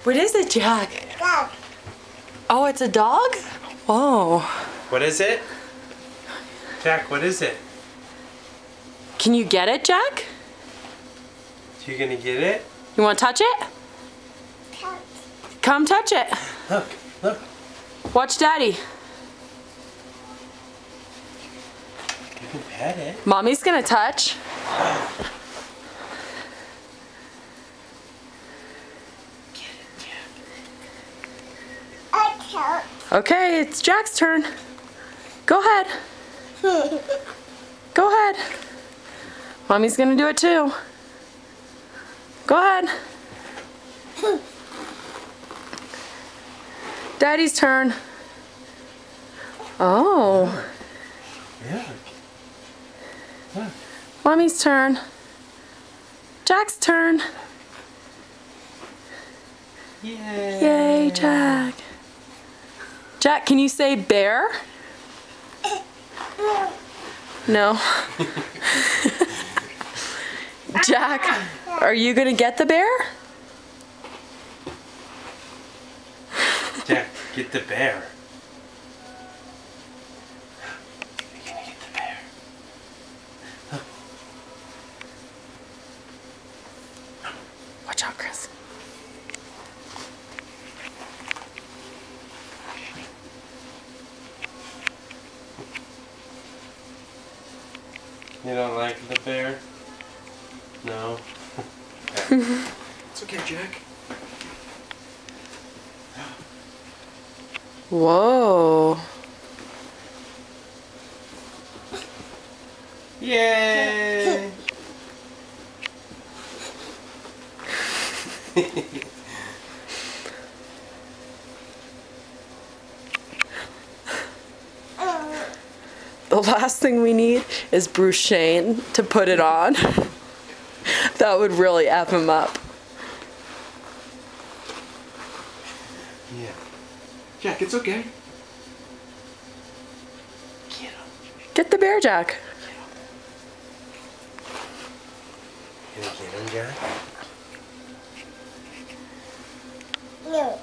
What is it, Jack? Dog. Oh, it's a dog? Whoa. What is it? Jack, what is it? Can you get it, Jack? You gonna get it? You want to touch it? Cat. Come touch it. Look, look. Watch Daddy. You can pet it. Mommy's gonna touch. A cat. Okay, it's Jack's turn. Go ahead. Go ahead. Mommy's gonna do it too. Go ahead. Daddy's turn. Oh. Yeah. Look. Mommy's turn. Jack's turn. Yay. Yay, Jack. Jack, can you say bear? No. Jack, are you gonna get the bear? Jack, get the bear. You're gonna get the bear. Watch out, Chris. You don't like the bear? No. It's okay, Jack. Whoa. Yay! The last thing we need is Bruce Shane to put it on. That would really F him up. Yeah. Jack, it's okay. Get him. Get the bear, Jack. You gonna get him, Jack? No.